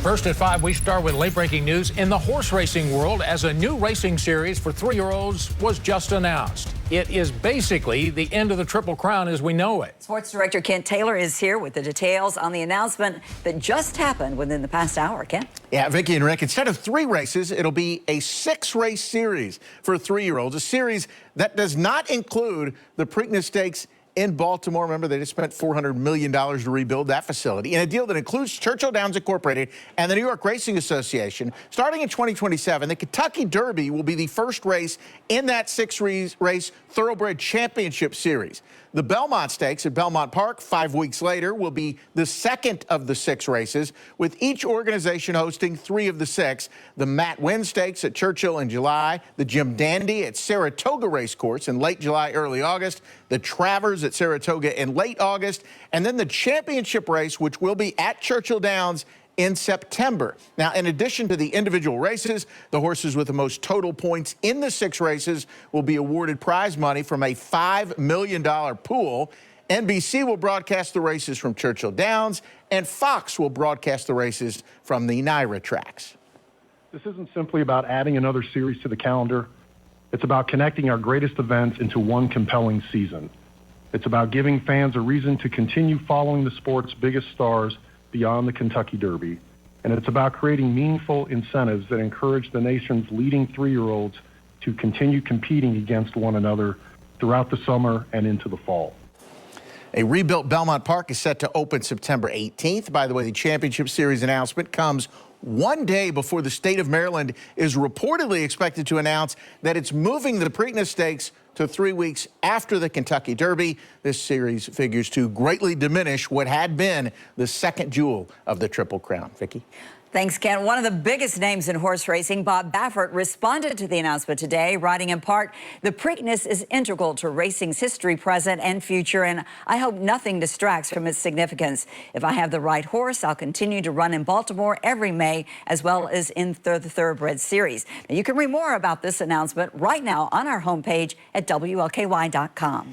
First at 5, we start with late-breaking news in the horse racing world as a new racing series for 3-year-olds was just announced. It is basically the end of the Triple Crown as we know it. Sports director Kent Taylor is here with the details on the announcement that just happened within the past hour. Kent? Yeah, Vicki and Rick, instead of 3 races, it'll be a 6-race series for 3-year-olds, a series that does not include the Preakness Stakes in Baltimore. Remember, they just spent $400 million to rebuild that facility in a deal that includes Churchill Downs Incorporated and the New York Racing Association. Starting in 2027, the Kentucky Derby will be the first race in that 6-race Thoroughbred Championship Series. The Belmont Stakes at Belmont Park 5 weeks later will be the second of the 6 races, with each organization hosting 3 of the 6. The Matt Winn Stakes at Churchill in July, the Jim Dandy at Saratoga Racecourse in late July, early August, the Travers at Saratoga in late August, and then the championship race, which will be at Churchill Downs in September. Now, in addition to the individual races, the horses with the most total points in the 6 races will be awarded prize money from a $5 million pool. NBC will broadcast the races from Churchill Downs, and Fox will broadcast the races from the NYRA tracks. This isn't simply about adding another series to the calendar. It's about connecting our greatest events into one compelling season. It's about giving fans a reason to continue following the sport's biggest stars beyond the Kentucky Derby. And it's about creating meaningful incentives that encourage the nation's leading 3-year-olds to continue competing against one another throughout the summer and into the fall. A rebuilt Belmont Park is set to open September 18th. By the way, the Championship Series announcement comes one day before the state of Maryland is reportedly expected to announce that it's moving the Preakness Stakes to 3 weeks after the Kentucky Derby. This series figures to greatly diminish what had been the second jewel of the Triple Crown. Vicki? Thanks, Ken. One of the biggest names in horse racing, Bob Baffert, responded to the announcement today, writing in part, "The Preakness is integral to racing's history, present, and future, and I hope nothing distracts from its significance. If I have the right horse, I'll continue to run in Baltimore every May, as well as in the Thoroughbred Series." Now, you can read more about this announcement right now on our homepage at WLKY.com.